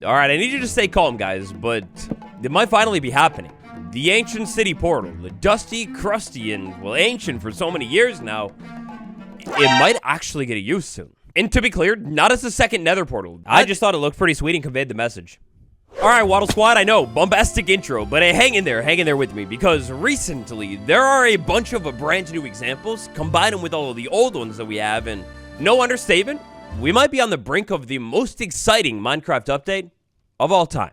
Alright, I need you to stay calm, guys, but it might finally be happening. The ancient city portal, the dusty, crusty, and, well, ancient for so many years now, it might actually get a use soon. And to be clear, not as a second nether portal. I just thought it looked pretty sweet and conveyed the message. Alright, Waddle Squad, I know, bombastic intro, but hey, hang in there with me, because recently, there are a bunch of brand new examples, combine them with all of the old ones that we have, and no understatement, we might be on the brink of the most exciting Minecraft update of all time.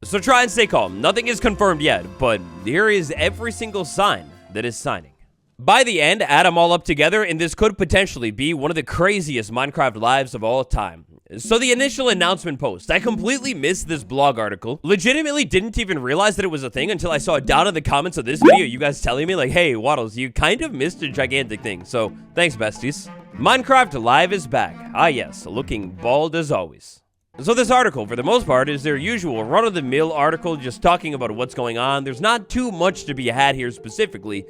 So try and stay calm, nothing is confirmed yet, but here is every single sign that is signing. By the end, add them all up together, and this could potentially be one of the craziest Minecraft lives of all time. So the initial announcement post, I completely missed this blog article. Legitimately didn't even realize that it was a thing until I saw it down in the comments of this video, you guys telling me like, hey, Waddles, you kind of missed a gigantic thing. So thanks, besties. Minecraft Live is back. Ah yes, looking bald as always. So this article, for the most part, is their usual run-of-the-mill article just talking about what's going on. There's not too much to be had here specifically.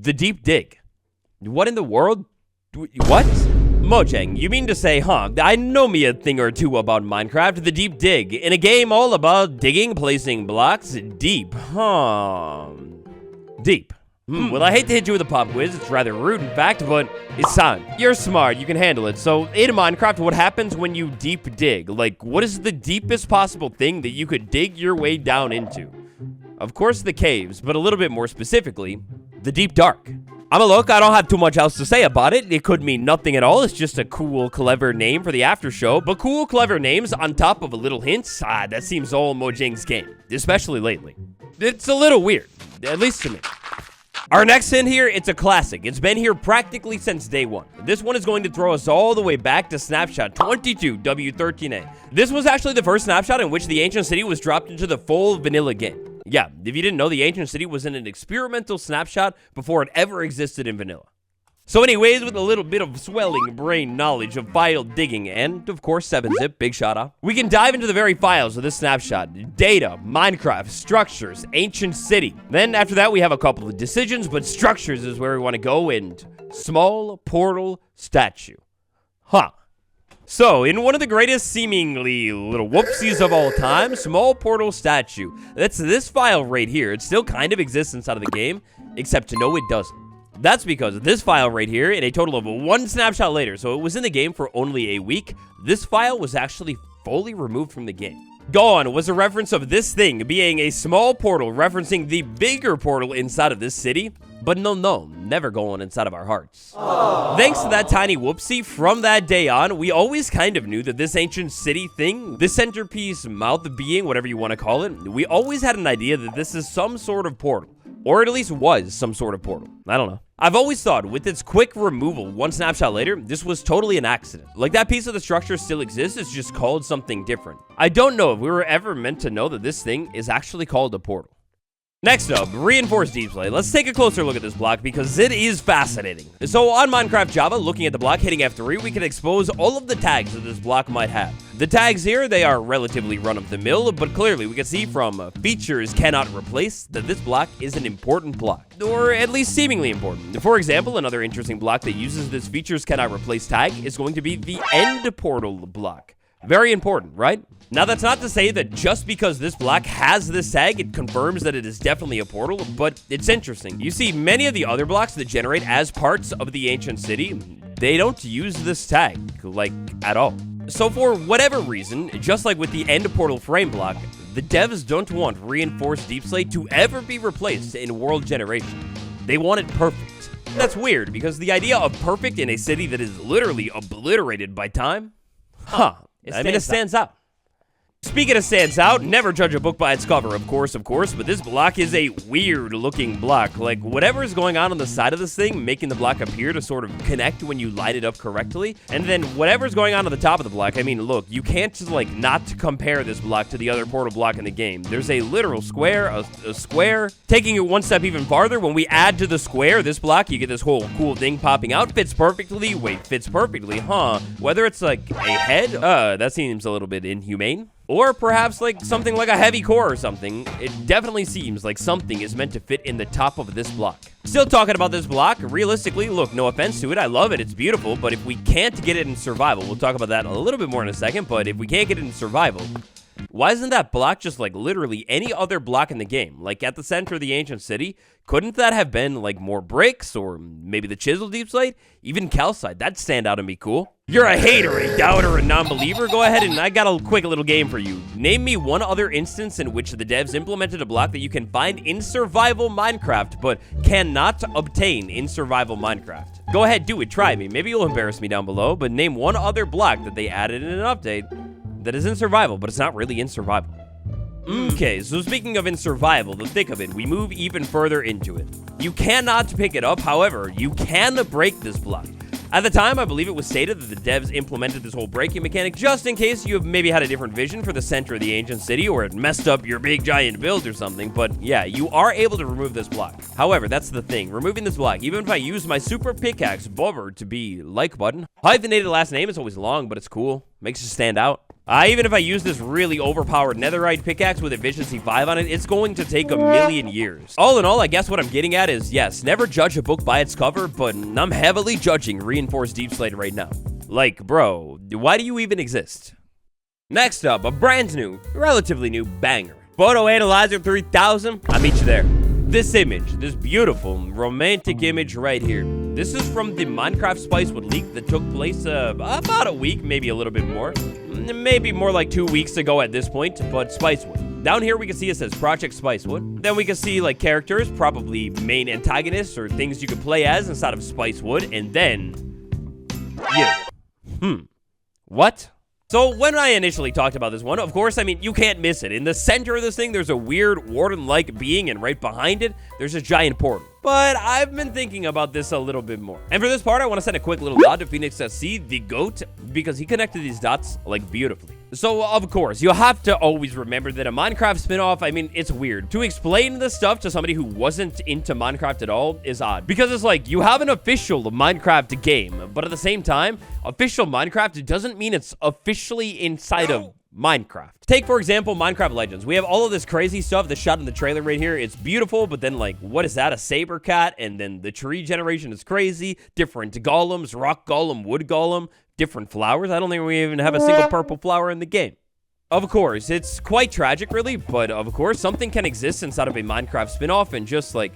The deep dig. What in the world? What? Mojang, you mean to say, huh, I know me a thing or two about Minecraft, the deep dig, in a game all about digging, placing blocks deep, huh? Deep. Well, I hate to hit you with a pop quiz, it's rather rude in fact, but it's sound. You're smart, you can handle it. So, in Minecraft, what happens when you deep dig? Like, what is the deepest possible thing that you could dig your way down into? Of course, the caves, but a little bit more specifically, the deep dark. Look, I don't have too much else to say about it. It could mean nothing at all. It's just a cool, clever name for the after show. But cool, clever names on top of a little hints, that seems all Mojang's game, especially lately. It's a little weird, at least to me. Our next hint here, it's a classic. It's been here practically since day one. This one is going to throw us all the way back to Snapshot 22 W13A. This was actually the first snapshot in which the ancient city was dropped into the full vanilla game. Yeah, if you didn't know, the ancient city was in an experimental snapshot before it ever existed in vanilla. So anyways, with a little bit of swelling brain knowledge of file digging and, of course, 7-zip, big shout out, we can dive into the very files of this snapshot. Data, Minecraft, structures, ancient city. Then after that, we have a couple of decisions, but structures is where we want to go, and small portal statue. Huh. So, in one of the greatest seemingly little whoopsies of all time, small portal statue. That's this file right here. It still kind of exists inside of the game, except no, it doesn't. That's because this file right here, in a total of one snapshot later, so it was in the game for only a week, this file was actually fully removed from the game. Gone was a reference of this thing being a small portal referencing the bigger portal inside of this city. But no, never going inside of our hearts. Aww. Thanks to that tiny whoopsie, from that day on, we always kind of knew that this ancient city thing, this centerpiece mouth being, whatever you want to call it, we always had an idea that this is some sort of portal. Or at least was some sort of portal. I don't know. I've always thought, with its quick removal one snapshot later, this was totally an accident. Like, that piece of the structure still exists, it's just called something different. I don't know if we were ever meant to know that this thing is actually called a portal. Next up, reinforced deepslate. Let's take a closer look at this block because it is fascinating. So on Minecraft Java, looking at the block, hitting F3, we can expose all of the tags that this block might have. The tags here, they are relatively run-of-the-mill, but clearly we can see from features cannot replace that this block is an important block, or at least seemingly important. For example, another interesting block that uses this features cannot replace tag is going to be the end portal block. Very important, right? Now, that's not to say that just because this block has this tag, it confirms that it is definitely a portal, but it's interesting. You see, many of the other blocks that generate as parts of the ancient city, they don't use this tag, like, at all. So for whatever reason, just like with the end portal frame block, the devs don't want reinforced deepslate to ever be replaced in world generation. They want it perfect. That's weird, because the idea of perfect in a city that is literally obliterated by time, it stands out. Speaking of stands out, never judge a book by its cover, of course, but this block is a weird-looking block. Like, whatever is going on the side of this thing, making the block appear to sort of connect when you light it up correctly, and then whatever's going on the top of the block, I mean, look, you can't just, like, not compare this block to the other portal block in the game. There's a literal square, a square. Taking it one step even farther, when we add to the square, this block, you get this whole cool thing popping out. Fits perfectly. Wait, fits perfectly, huh? Whether it's, like, a head, that seems a little bit inhumane. Or perhaps like something like a heavy core or something. It definitely seems like something is meant to fit in the top of this block. Still talking about this block, realistically, look, no offense to it, I love it, it's beautiful, but if we can't get it in survival, we'll talk about that a little bit more in a second, but if we can't get it in survival, Why isn't that block just like literally any other block in the game? Like at the center of the ancient city, couldn't that have been like more bricks or maybe the chisel deepslate? Even calcite, that'd stand out and be cool. You're a hater, a doubter, a non-believer? Go ahead and I got a quick little game for you. Name me one other instance in which the devs implemented a block that you can find in survival Minecraft, but cannot obtain in survival Minecraft. Go ahead, do it, try me. Maybe you'll embarrass me down below, but name one other block that they added in an update that is in survival, but it's not really in survival. Okay, so speaking of in survival, the thick of it, we move even further into it. You cannot pick it up, however, you can break this block. At the time, I believe it was stated that the devs implemented this whole breaking mechanic just in case you have maybe had a different vision for the center of the ancient city or it messed up your big giant build or something, but yeah, you are able to remove this block. However, that's the thing, removing this block, even if I use my super pickaxe bobber to be like button, hyphenated last name is always long, but it's cool, makes you stand out. Even if I use this really overpowered netherite pickaxe with efficiency 5 on it, it's going to take a million years. All in all, I guess what I'm getting at is, yes, never judge a book by its cover, but I'm heavily judging reinforced deepslate right now. Like, bro, why do you even exist? Next up, a brand new, relatively new banger. Photo Analyzer 3000, I'll meet you there. This image, this beautiful, romantic image right here. This is from the Minecraft Spicewood leak that took place about a week, maybe a little bit more. Maybe more like 2 weeks ago at this point, but Spicewood. Down here we can see it says Project Spicewood. Then we can see like characters, probably main antagonists or things you can play as inside of Spicewood. And then, you. What? So when I initially talked about this one, of course, I mean, you can't miss it. In the center of this thing, there's a weird warden-like being, and right behind it, there's a giant portal. But I've been thinking about this a little bit more. And for this part, I want to send a quick little nod to Phoenix SC, the GOAT, because he connected these dots, like, beautifully. So, of course, you have to always remember that a Minecraft spin-off, I mean, it's weird. To explain this stuff to somebody who wasn't into Minecraft at all is odd. Because it's like, you have an official Minecraft game, but at the same time, official Minecraft doesn't mean it's officially inside of Minecraft. Take, for example, Minecraft Legends. We have all of this crazy stuff that's shot in the trailer right here. It's beautiful, but then, like, what is that? A saber cat? And then the tree generation is crazy. Different golems, rock golem, wood golem, different flowers. I don't think we even have a single purple flower in the game. Of course, it's quite tragic, really, but of course, something can exist inside of a Minecraft spin-off and just, like,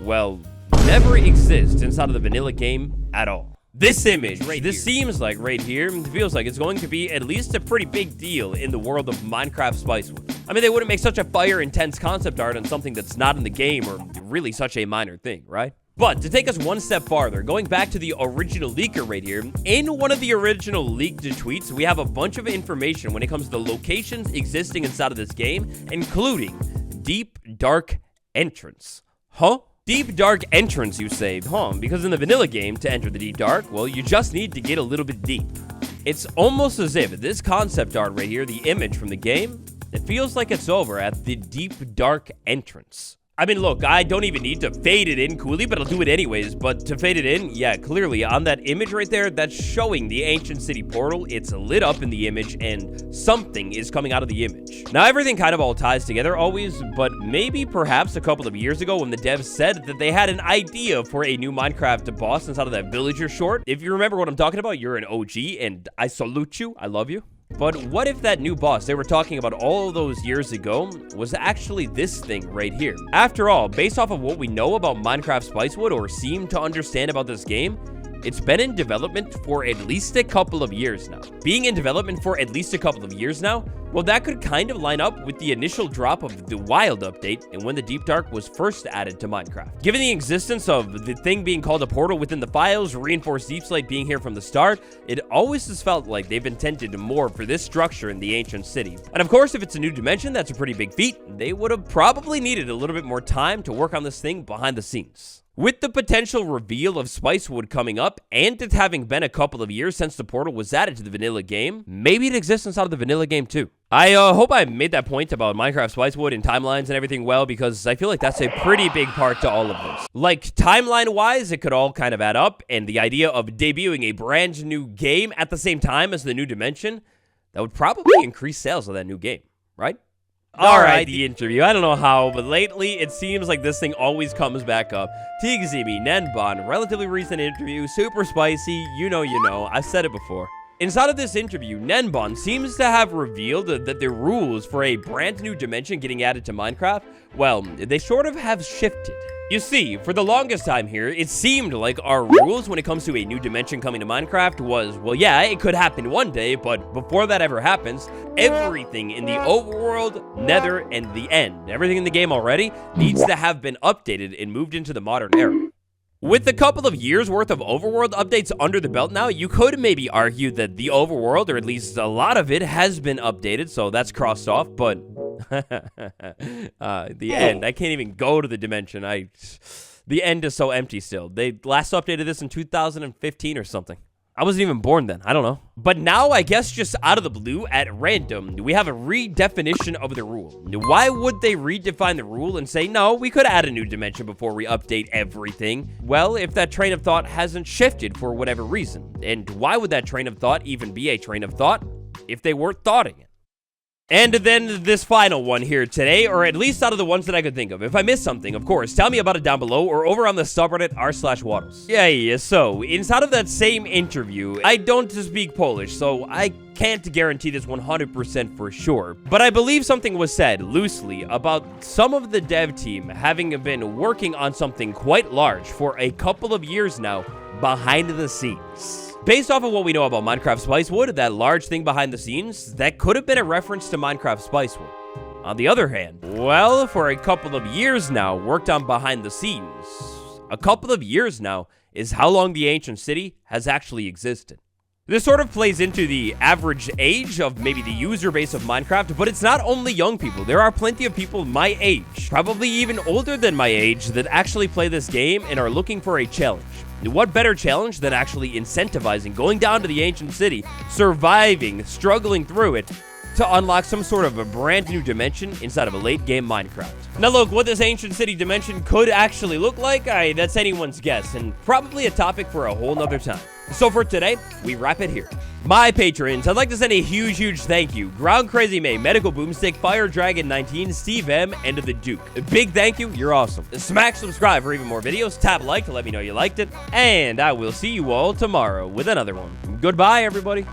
well, never exist inside of the vanilla game at all. This image, this seems like right here, feels like it's going to be at least a pretty big deal in the world of Minecraft Spicewood. I mean, they wouldn't make such a fire intense concept art on something that's not in the game or really such a minor thing, right? But to take us one step farther, going back to the original leaker right here, in one of the original leaked tweets, we have a bunch of information when it comes to the locations existing inside of this game, including deep, dark entrance. Huh? Deep dark entrance, you say, huh? Because in the vanilla game, to enter the deep dark, well, you just need to get a little bit deep. It's almost as if this concept art right here, the image from the game, it feels like it's over at the deep dark entrance. I mean, look, I don't even need to fade it in coolly, but I'll do it anyways. But to fade it in, yeah, clearly on that image right there, that's showing the ancient city portal. It's lit up in the image and something is coming out of the image. Now, everything kind of all ties together always, but maybe perhaps a couple of years ago when the devs said that they had an idea for a new Minecraft boss inside of that villager short. If you remember what I'm talking about, you're an OG and I salute you. I love you. But what if that new boss they were talking about all those years ago was actually this thing right here? After all, based off of what we know about Minecraft Spicewood or seem to understand about this game, it's been in development for at least a couple of years now. Being in development for at least a couple of years now, well, that could kind of line up with the initial drop of the Wild update and when the Deep Dark was first added to Minecraft. Given the existence of the thing being called a portal within the files, reinforced deepslate being here from the start, it always has felt like they've intended more for this structure in the ancient city. And of course, if it's a new dimension, that's a pretty big feat. They would have probably needed a little bit more time to work on this thing behind the scenes. With the potential reveal of Spicewood coming up, and it having been a couple of years since the portal was added to the vanilla game, maybe it exists inside of the vanilla game too. I hope I made that point about Minecraft Spicewood and timelines and everything well, because I feel like that's a pretty big part to all of this. Like, timeline-wise, it could all kind of add up, and the idea of debuting a brand new game at the same time as the new dimension, that would probably increase sales of that new game, right? Alright, the interview. I don't know how, but lately, it seems like this thing always comes back up. Tigzimi, Nenbon, relatively recent interview, super spicy, you know, I've said it before. Inside of this interview, Nenbon seems to have revealed that the rules for a brand new dimension getting added to Minecraft, well, they sort of have shifted. You see, for the longest time here, it seemed like our rules when it comes to a new dimension coming to Minecraft was, well, yeah, it could happen one day, but before that ever happens, everything in the overworld, nether, and the end, everything in the game already, needs to have been updated and moved into the modern era. With a couple of years worth of overworld updates under the belt now, you could maybe argue that the overworld, or at least a lot of it, has been updated, so that's crossed off, but the end, I can't even go to the dimension. The end is so empty still. They last updated this in 2015 or something. I wasn't even born then. I don't know. But now, I guess just out of the blue, at random, we have a redefinition of the rule. Why would they redefine the rule and say, no, we could add a new dimension before we update everything? Well, if that train of thought hasn't shifted for whatever reason. And why would that train of thought even be a train of thought if they weren't thoughting it? And then this final one here today, or at least out of the ones that I could think of. If I missed something, of course, tell me about it down below or over on the subreddit r/waddles. Yeah, so inside of that same interview, I don't speak Polish, so I can't guarantee this 100% for sure. But I believe something was said loosely about some of the dev team having been working on something quite large for a couple of years now behind the scenes. Based off of what we know about Minecraft Spicewood, that large thing behind the scenes, that could have been a reference to Minecraft Spicewood. On the other hand, well, for a couple of years now, worked on behind the scenes. A couple of years now is how long the ancient city has actually existed. This sort of plays into the average age of maybe the user base of Minecraft, but it's not only young people. There are plenty of people my age, probably even older than my age, that actually play this game and are looking for a challenge. What better challenge than actually incentivizing, going down to the ancient city, surviving, struggling through it, to unlock some sort of a brand new dimension inside of a late game Minecraft. Now look, what this ancient city dimension could actually look like, that's anyone's guess, and probably a topic for a whole nother time. So for today, we wrap it here. My patrons, I'd like to send a huge thank you. Ground Crazy May, Medical Boomstick, Fire Dragon 19, Steve M, and the Duke. A big thank you, you're awesome. Smack subscribe for even more videos, tap like to let me know you liked it, and I will see you all tomorrow with another one. Goodbye, everybody.